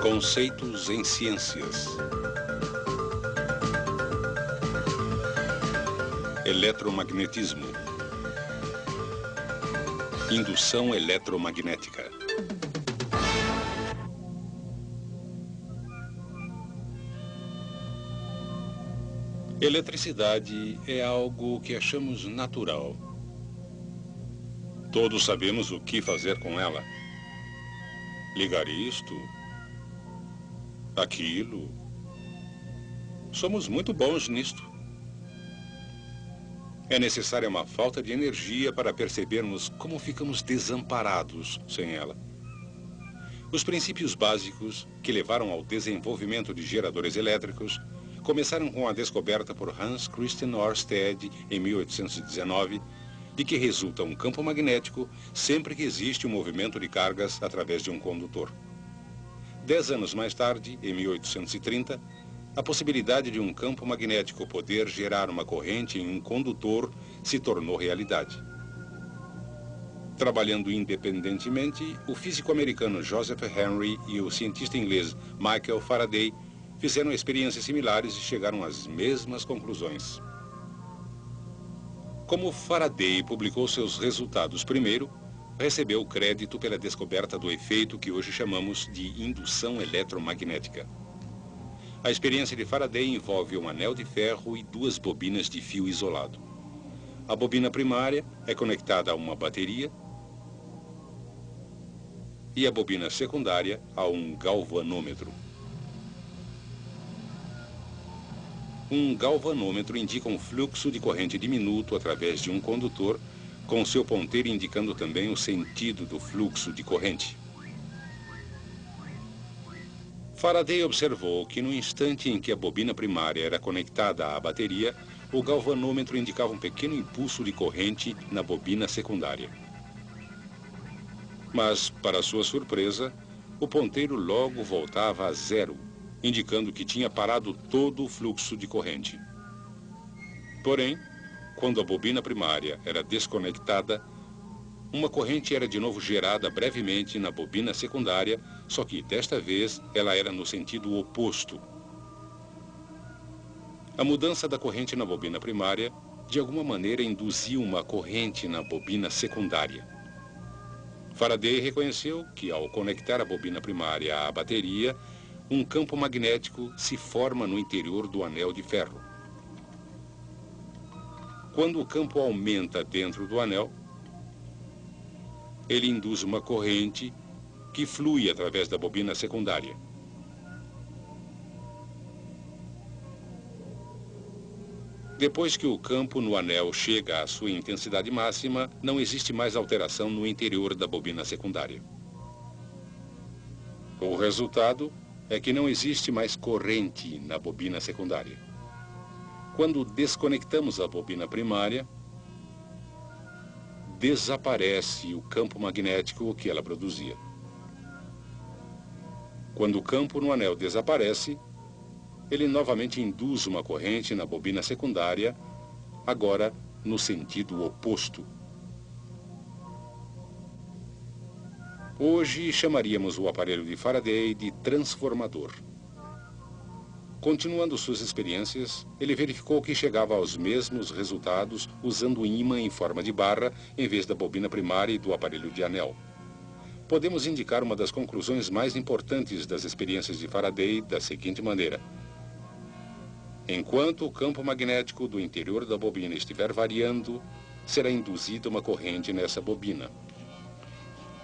Conceitos em ciências. Eletromagnetismo. Indução eletromagnética. Eletricidade é algo que achamos natural. Todos sabemos o que fazer com ela. Ligar isto, aquilo. Somos muito bons nisto. É necessária uma falta de energia para percebermos como ficamos desamparados sem ela. Os princípios básicos que levaram ao desenvolvimento de geradores elétricos começaram com a descoberta por Hans Christian Ørsted em 1819 de que resulta um campo magnético sempre que existe um movimento de cargas através de um condutor. 10 anos mais tarde, em 1830, a possibilidade de um campo magnético poder gerar uma corrente em um condutor se tornou realidade. Trabalhando independentemente, o físico americano Joseph Henry e o cientista inglês Michael Faraday fizeram experiências similares e chegaram às mesmas conclusões. Como Faraday publicou seus resultados primeiro, recebeu crédito pela descoberta do efeito que hoje chamamos de indução eletromagnética. A experiência de Faraday envolve um anel de ferro e 2 bobinas de fio isolado. A bobina primária é conectada a uma bateria e a bobina secundária a um galvanômetro. Um galvanômetro indica um fluxo de corrente diminuto através de um condutor, com seu ponteiro indicando também o sentido do fluxo de corrente. Faraday observou que no instante em que a bobina primária era conectada à bateria, o galvanômetro indicava um pequeno impulso de corrente na bobina secundária. Mas, para sua surpresa, o ponteiro logo voltava a zero, indicando que tinha parado todo o fluxo de corrente. Porém, quando a bobina primária era desconectada, uma corrente era de novo gerada brevemente na bobina secundária, só que desta vez ela era no sentido oposto. A mudança da corrente na bobina primária, de alguma maneira, induziu uma corrente na bobina secundária. Faraday reconheceu que, ao conectar a bobina primária à bateria, um campo magnético se forma no interior do anel de ferro. Quando o campo aumenta dentro do anel, ele induz uma corrente que flui através da bobina secundária. Depois que o campo no anel chega à sua intensidade máxima, não existe mais alteração no interior da bobina secundária. O resultado é que não existe mais corrente na bobina secundária. Quando desconectamos a bobina primária, desaparece o campo magnético que ela produzia. Quando o campo no anel desaparece, ele novamente induz uma corrente na bobina secundária, agora no sentido oposto. Hoje chamaríamos o aparelho de Faraday de transformador. Continuando suas experiências, ele verificou que chegava aos mesmos resultados usando um ímã em forma de barra em vez da bobina primária e do aparelho de anel. Podemos indicar uma das conclusões mais importantes das experiências de Faraday da seguinte maneira: enquanto o campo magnético do interior da bobina estiver variando, será induzida uma corrente nessa bobina.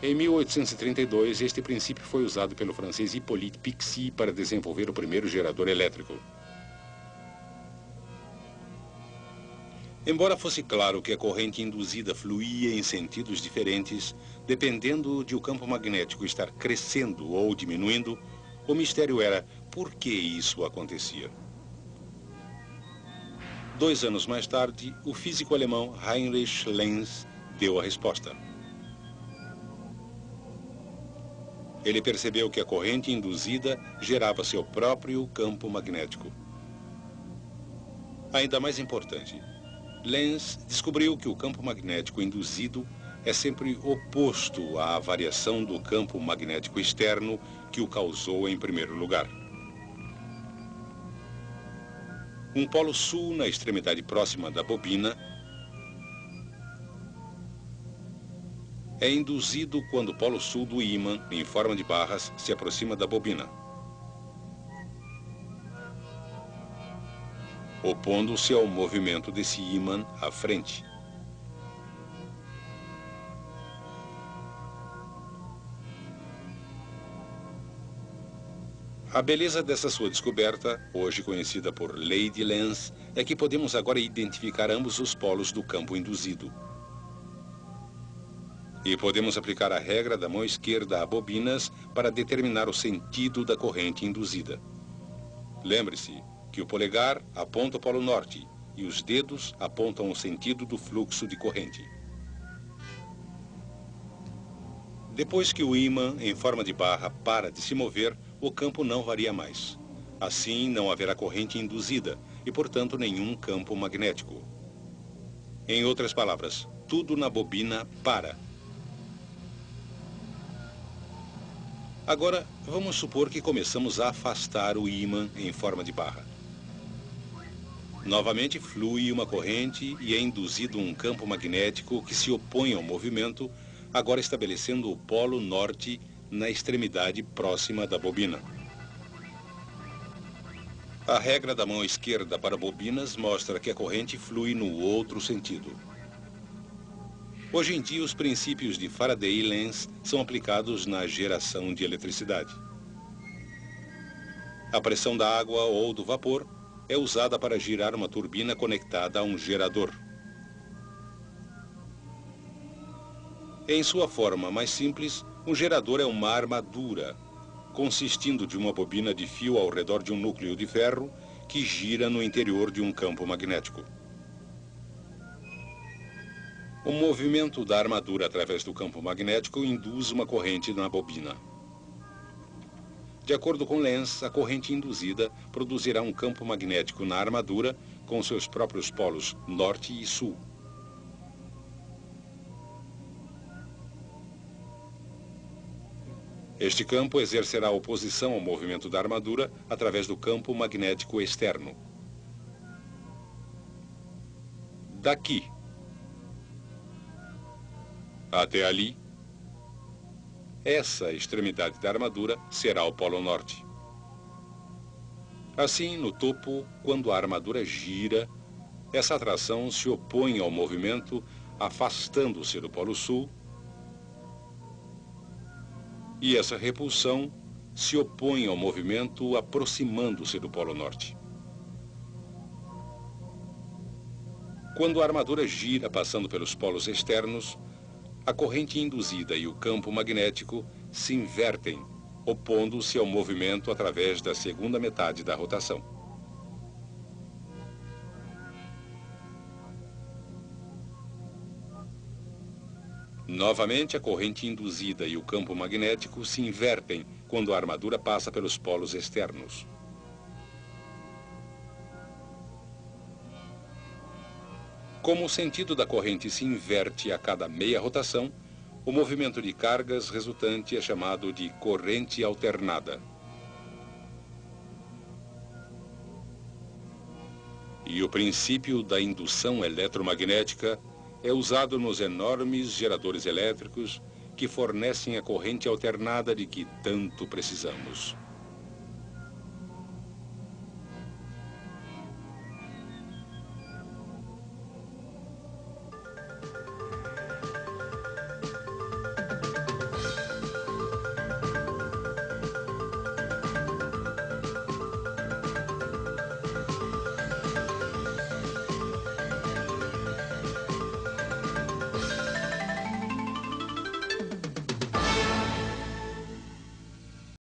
Em 1832, este princípio foi usado pelo francês Hippolyte Pixii para desenvolver o primeiro gerador elétrico. Embora fosse claro que a corrente induzida fluía em sentidos diferentes, dependendo de o campo magnético estar crescendo ou diminuindo, o mistério era por que isso acontecia. 2 anos mais tarde, o físico alemão Heinrich Lenz deu a resposta. Ele percebeu que a corrente induzida gerava seu próprio campo magnético. Ainda mais importante, Lenz descobriu que o campo magnético induzido é sempre oposto à variação do campo magnético externo que o causou em primeiro lugar. Um polo sul na extremidade próxima da bobina é induzido quando o polo sul do ímã, em forma de barras, se aproxima da bobina, opondo-se ao movimento desse ímã à frente. A beleza dessa sua descoberta, hoje conhecida por Lei de Lenz, é que podemos agora identificar ambos os polos do campo induzido. E podemos aplicar a regra da mão esquerda a bobinas para determinar o sentido da corrente induzida. Lembre-se que o polegar aponta o polo norte e os dedos apontam o sentido do fluxo de corrente. Depois que o ímã, em forma de barra, para de se mover, o campo não varia mais. Assim, não haverá corrente induzida e, portanto, nenhum campo magnético. Em outras palavras, tudo na bobina para. Agora, vamos supor que começamos a afastar o ímã em forma de barra. Novamente flui uma corrente e é induzido um campo magnético que se opõe ao movimento, agora estabelecendo o polo norte na extremidade próxima da bobina. A regra da mão esquerda para bobinas mostra que a corrente flui no outro sentido. Hoje em dia, os princípios de Faraday e Lenz são aplicados na geração de eletricidade. A pressão da água ou do vapor é usada para girar uma turbina conectada a um gerador. Em sua forma mais simples, um gerador é uma armadura, consistindo de uma bobina de fio ao redor de um núcleo de ferro que gira no interior de um campo magnético. O movimento da armadura através do campo magnético induz uma corrente na bobina. De acordo com Lenz, a corrente induzida produzirá um campo magnético na armadura com seus próprios polos norte e sul. Este campo exercerá oposição ao movimento da armadura através do campo magnético externo. Daqui até ali, essa extremidade da armadura será o polo norte. Assim, no topo, quando a armadura gira, essa atração se opõe ao movimento, afastando-se do polo sul, e essa repulsão se opõe ao movimento, aproximando-se do polo norte. Quando a armadura gira passando pelos polos externos, a corrente induzida e o campo magnético se invertem, opondo-se ao movimento através da segunda metade da rotação. Novamente, a corrente induzida e o campo magnético se invertem quando a armadura passa pelos polos externos. Como o sentido da corrente se inverte a cada meia rotação, o movimento de cargas resultante é chamado de corrente alternada. E o princípio da indução eletromagnética é usado nos enormes geradores elétricos que fornecem a corrente alternada de que tanto precisamos.